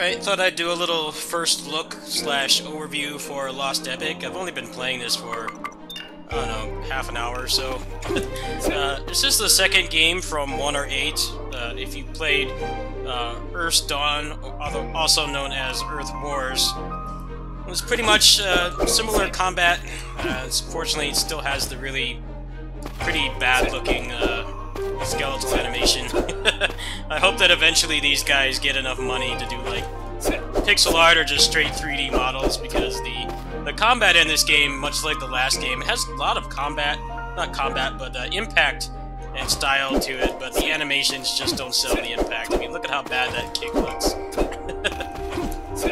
Alright, thought I'd do a little first look slash overview for Lost Epic. I've only been playing this for, I don't know, half an hour or so. This is the second game from 1 or 8. If you played Earth's Dawn, also known as Earth Wars, it was pretty much similar combat. Fortunately, it still has the really pretty bad-looking skeletal animation. I hope that eventually these guys get enough money to do like pixel art or just straight 3D models, because the combat in this game, much like the last game, it has a lot of impact and style to it, but the animations just don't sell the impact. I mean, look at how bad that kick looks.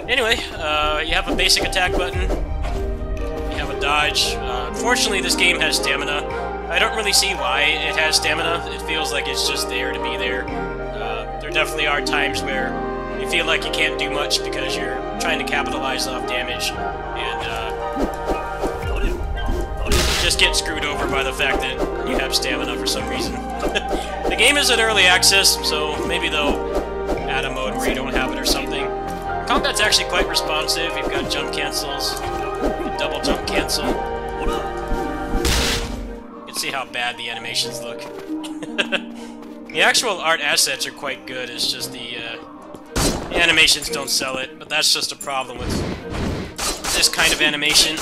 Anyway, you have a basic attack button, you have a dodge. Unfortunately, this game has stamina. I don't really see why it has stamina. It feels like it's just there to be there. There definitely are times where you feel like you can't do much because you're trying to capitalize off damage, and you just get screwed over by the fact that you have stamina for some reason. The game is in early access, so maybe they'll add a mode where you don't have it or something. Combat's actually quite responsive. You've got jump cancels, double jump cancel. See how bad the animations look. The actual art assets are quite good, it's just the animations don't sell it, but that's just a problem with this kind of animation.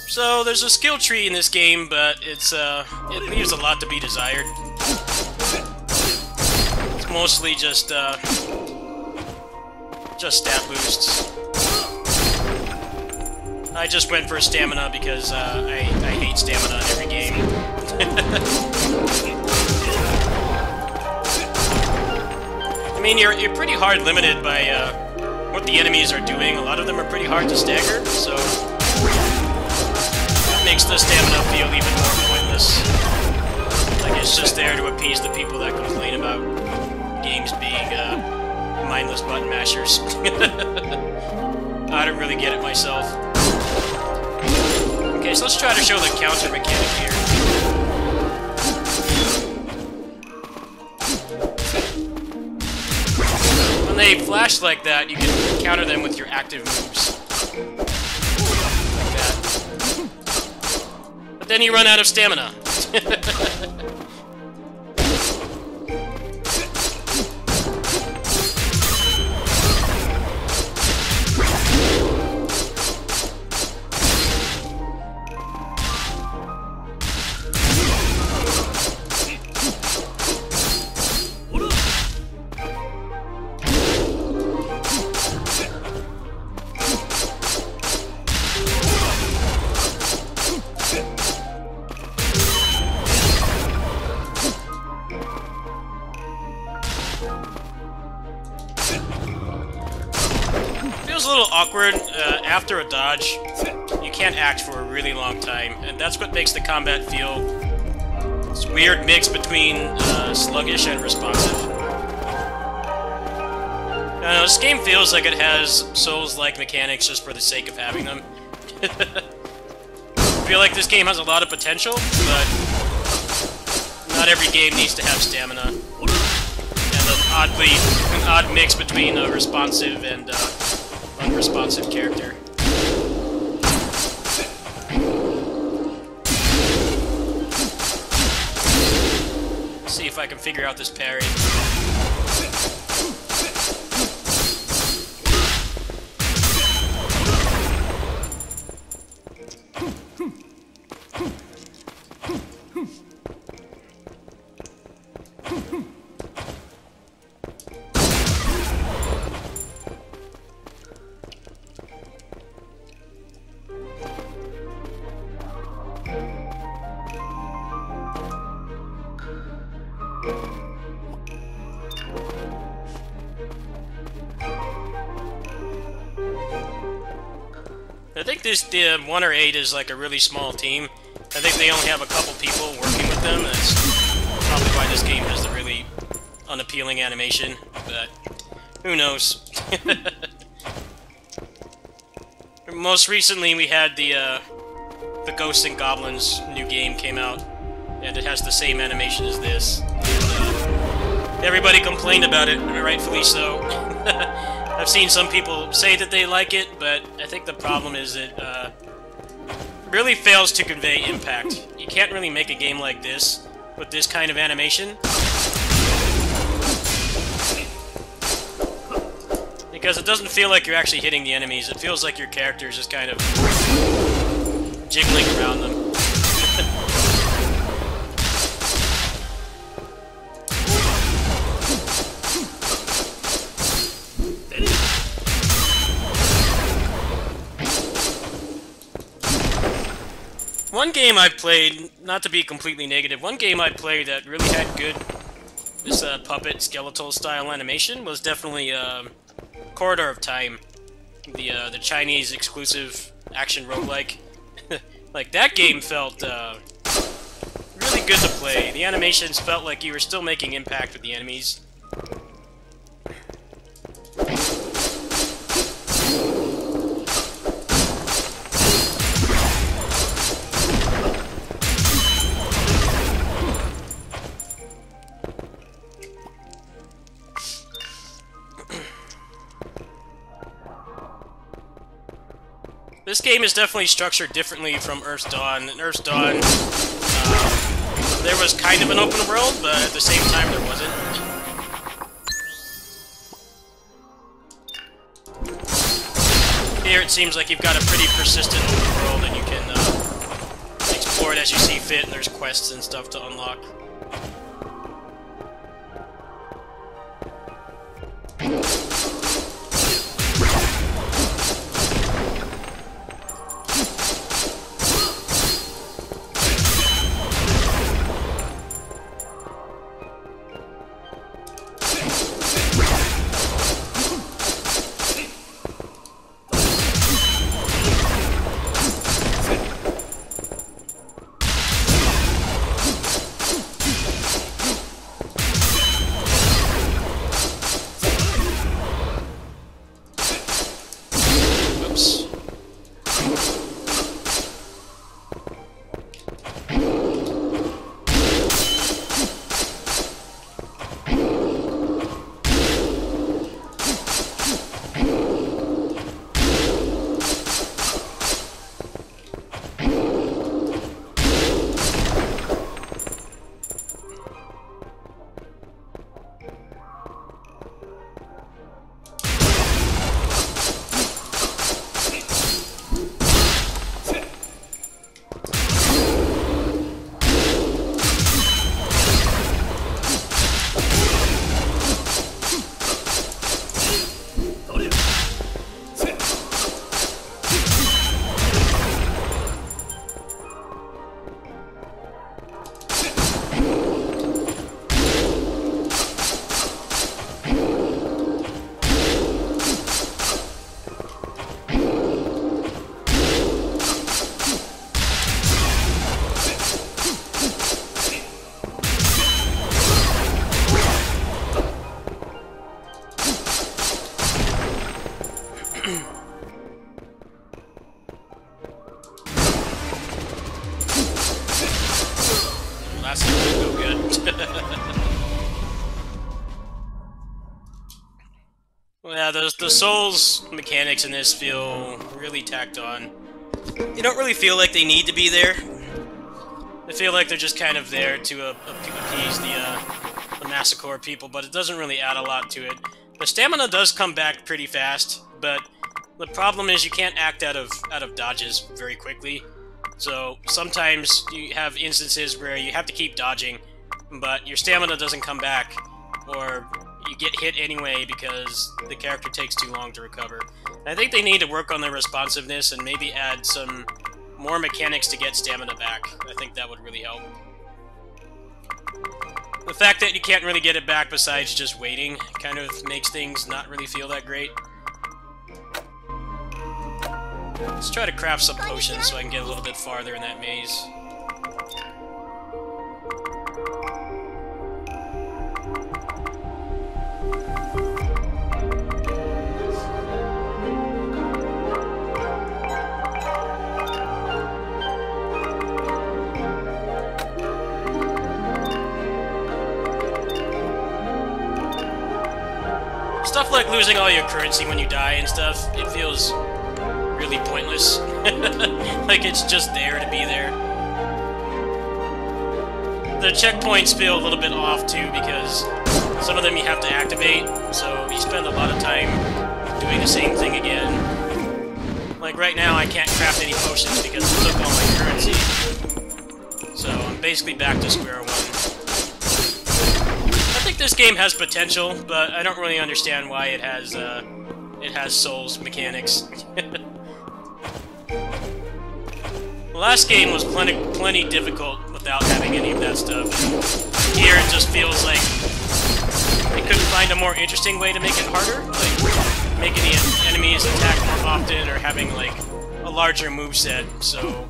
So there's a skill tree in this game, but it leaves a lot to be desired. It's mostly just stat boosts. I just went for stamina because I hate stamina in every game. I mean, you're pretty hard limited by what the enemies are doing. A lot of them are pretty hard to stagger, so makes the stamina feel even more pointless. Like it's just there to appease the people that complain about games being mindless button mashers. I don't really get it myself. Okay, so let's try to show the counter mechanic here. When they flash like that, you can counter them with your active moves. But then you run out of stamina. Feels a little awkward. After a dodge, you can't act for a really long time, and that's what makes the combat feel this weird mix between sluggish and responsive. I don't know, this game feels like it has Souls-like mechanics just for the sake of having them. I feel like this game has a lot of potential, but not every game needs to have stamina. An odd mix between a responsive and unresponsive character. Let's see if I can figure out this parry. I think the 1 or 8 is like a really small team. I think they only have a couple people working with them. That's probably why this game has the really unappealing animation, but who knows. Most recently we had the Ghosts and Goblins new game came out, and it has the same animation as this. And, everybody complained about it, rightfully so. I've seen some people say that they like it, but I think the problem is it really fails to convey impact. You can't really make a game like this with this kind of animation, because it doesn't feel like you're actually hitting the enemies. It feels like your character is just kind of jiggling around them. One game I've played, not to be completely negative, one game I played that really had good, this puppet skeletal style animation was definitely Corridor of Time, the Chinese exclusive action roguelike. Like, that game felt really good to play. The animations felt like you were still making impact with the enemies. This game is definitely structured differently from Earth's Dawn. In Earth's Dawn, there was kind of an open world, but at the same time there wasn't. Here it seems like you've got a pretty persistent open world, and you can explore it as you see fit, and there's quests and stuff to unlock. Last one didn't go good. Well, yeah, the Souls mechanics in this feel really tacked on. They don't really feel like they need to be there. They feel like they're just kind of there to appease the Massacre people, but it doesn't really add a lot to it. The stamina does come back pretty fast, but the problem is you can't act out of dodges very quickly. So sometimes you have instances where you have to keep dodging, but your stamina doesn't come back, or you get hit anyway because the character takes too long to recover. And I think they need to work on their responsiveness and maybe add some more mechanics to get stamina back. I think that would really help. The fact that you can't really get it back besides just waiting kind of makes things not really feel that great. Let's try to craft some potions so I can get a little bit farther in that maze. Stuff like losing all your currency when you die and stuff, it feels really pointless. Like it's just there to be there. The checkpoints feel a little bit off too because some of them you have to activate, so you spend a lot of time doing the same thing again. Like right now I can't craft any potions because it took all my currency. So I'm basically back to square one. I think this game has potential, but I don't really understand why it has Souls mechanics. The last game was plenty difficult without having any of that stuff. Here it just feels like they couldn't find a more interesting way to make it harder, like making the enemies attack more often or having like a larger moveset. So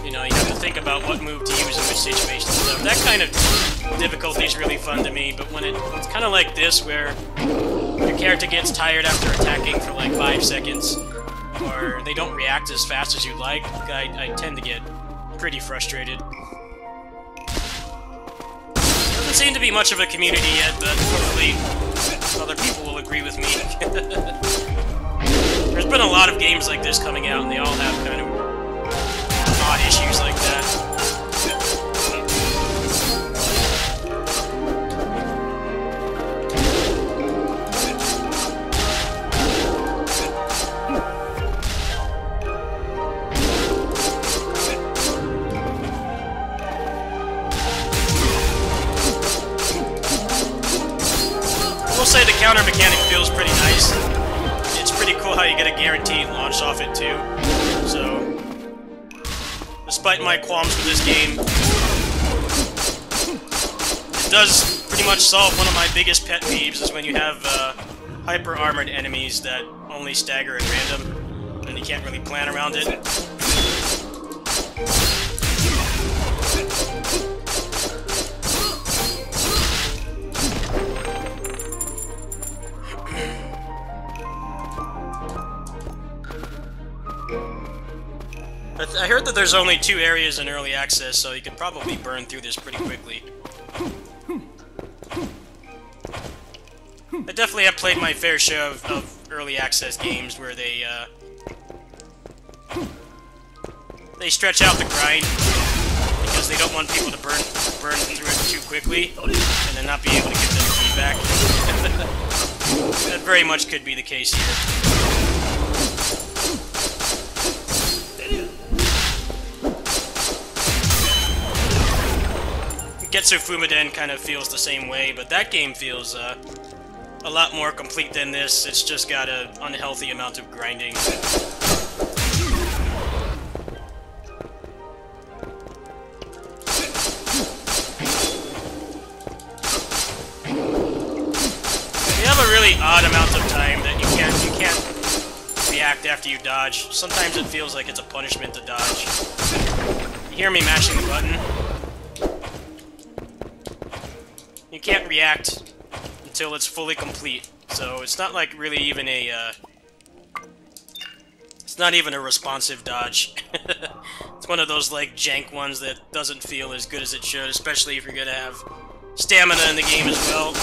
you know, you have to think about what move to use in which situation. So that kind of difficulty is really fun to me, but when it's kind of like this, where your character gets tired after attacking for like 5 seconds, or they don't react as fast as you'd like, I tend to get pretty frustrated. Doesn't seem to be much of a community yet, but hopefully other people will agree with me. There's been a lot of games like this coming out, and they all have kind of odd issues like that. I will say the counter mechanic feels pretty nice. It's pretty cool how you get a guaranteed launch off it too. So despite my qualms with this game, it does pretty much solve one of my biggest pet peeves, is when you have hyper-armored enemies that only stagger at random, and you can't really plan around it. I heard that there's only 2 areas in early access, so you could probably burn through this pretty quickly. I definitely have played my fair share of early access games where they stretch out the grind because they don't want people to burn through it too quickly and then not be able to get them feedback. That very much could be the case here. Getsu Fumiden kind of feels the same way, but that game feels a lot more complete than this. It's just got an unhealthy amount of grinding. You have a really odd amount of time that you can't react after you dodge. Sometimes it feels like it's a punishment to dodge. You hear me mashing the button? You can't react until it's fully complete, so it's not like really even a, it's not even a responsive dodge. It's one of those, like, jank ones that doesn't feel as good as it should, especially if you're gonna have stamina in the game as well.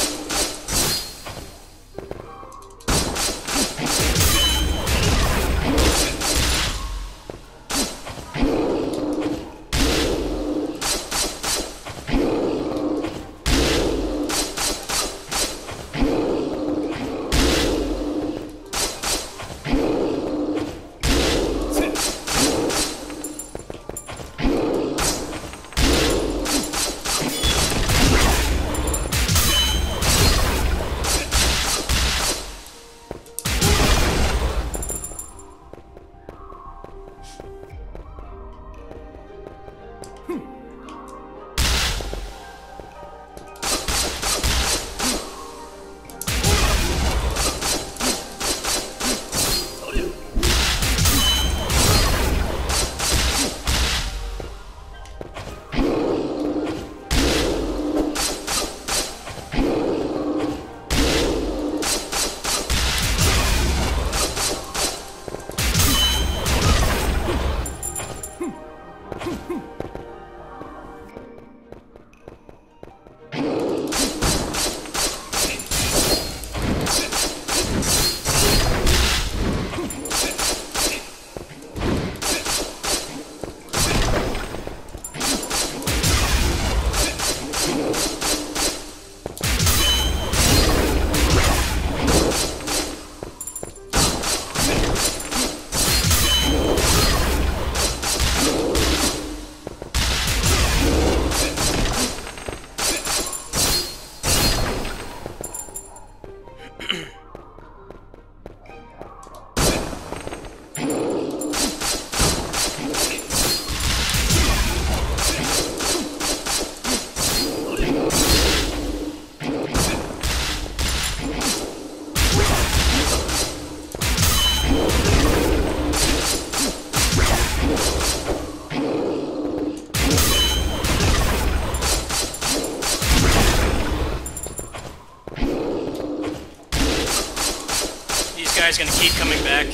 this guy's gonna keep coming back.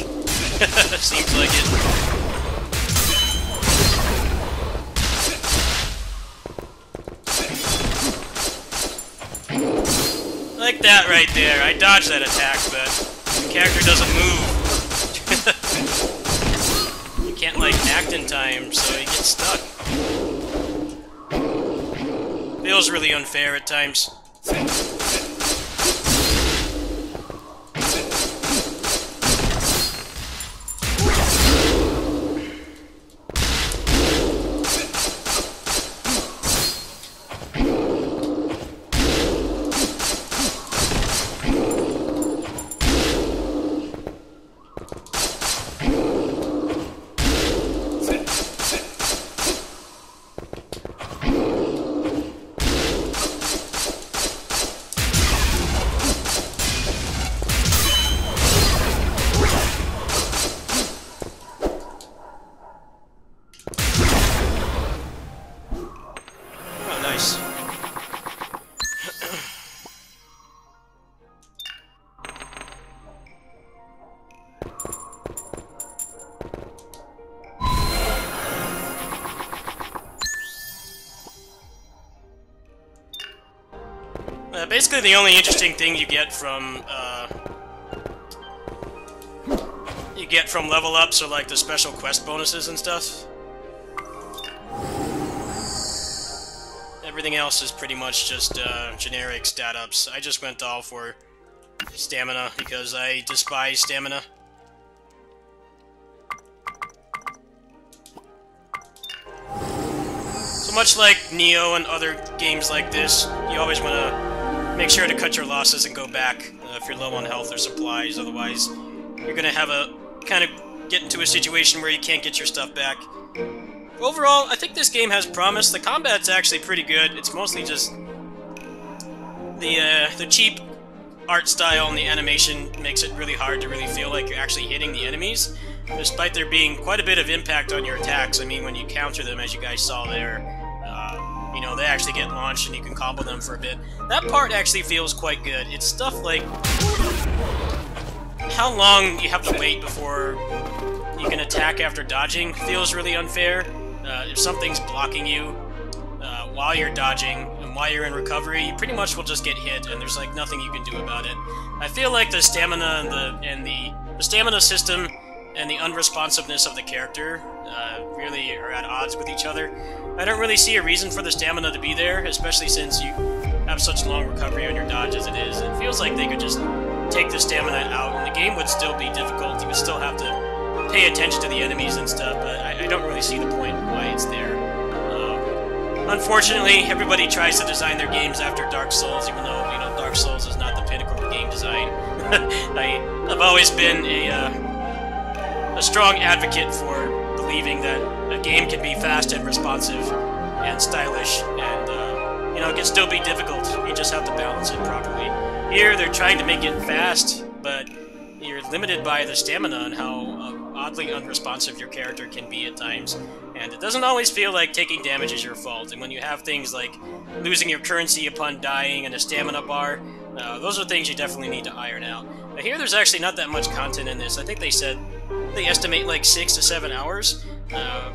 Seems like it. Like that right there. I dodged that attack, but the character doesn't move. You can't, like, act in time, so you get stuck. Feels really unfair at times. Basically, the only interesting thing you get from level ups are like the special quest bonuses and stuff. Everything else is pretty much just generic stat ups. I just went all for stamina because I despise stamina. So much like Neo and other games like this, you always want to make sure to cut your losses and go back if you're low on health or supplies, otherwise you're gonna have a kind of get into a situation where you can't get your stuff back. Overall, I think this game has promise. The combat's actually pretty good. It's mostly just the cheap art style and the animation makes it really hard to really feel like you're actually hitting the enemies, despite there being quite a bit of impact on your attacks. I mean, when you counter them, as you guys saw there, you know, they actually get launched and you can combo them for a bit. That part actually feels quite good. It's stuff like how long you have to wait before you can attack after dodging feels really unfair. If something's blocking you while you're dodging and while you're in recovery, you pretty much will just get hit and there's like nothing you can do about it. I feel like the stamina and the stamina system and the unresponsiveness of the character really are at odds with each other. I don't really see a reason for the stamina to be there, especially since you have such long recovery on your dodge as it is. It feels like they could just take the stamina out and the game would still be difficult. You would still have to pay attention to the enemies and stuff, but I don't really see the point why it's there. Unfortunately, everybody tries to design their games after Dark Souls, even though, you know, Dark Souls is not the pinnacle of game design. I've always been a strong advocate for believing that a game can be fast and responsive and stylish and, you know, it can still be difficult. You just have to balance it properly. Here, they're trying to make it fast, but you're limited by the stamina and how oddly unresponsive your character can be at times. And it doesn't always feel like taking damage is your fault. And when you have things like losing your currency upon dying and a stamina bar, those are things you definitely need to iron out. But here, there's actually not that much content in this. I think they said they estimate like 6 to 7 hours.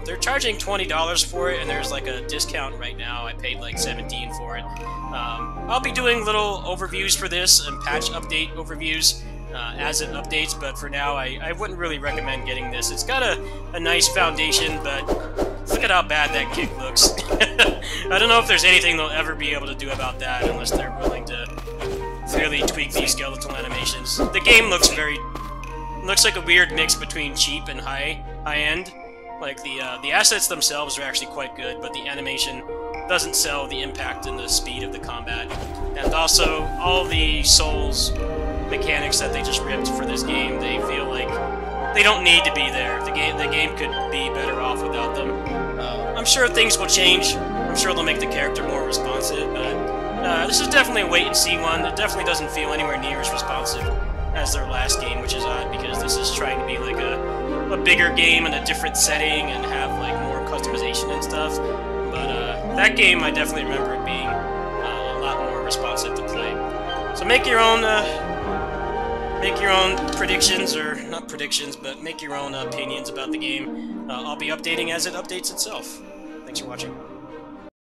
They're charging $20 for it, and there's like a discount right now. I paid like $17 for it. I'll be doing little overviews for this and patch update overviews as it updates, but for now I wouldn't really recommend getting this. It's got a nice foundation, but look at how bad that kick looks. I don't know if there's anything they'll ever be able to do about that unless they're willing to really tweak these skeletal animations. The game looks like a weird mix between cheap and high-end. Like, the assets themselves are actually quite good, but the animation doesn't sell the impact and the speed of the combat. And also, all the Souls mechanics that they just ripped for this game, they feel like they don't need to be there. The game could be better off without them. I'm sure things will change. I'm sure they'll make the character more responsive, but this is definitely a wait-and-see one. It definitely doesn't feel anywhere near as responsive as their last game, which is odd because this is trying to be like a bigger game in a different setting and have like more customization and stuff. But that game, I definitely remember it being a lot more responsive to play. So make your own make your own predictions, or not predictions, but make your own opinions about the game. I'll be updating as it updates itself. Thanks for watching.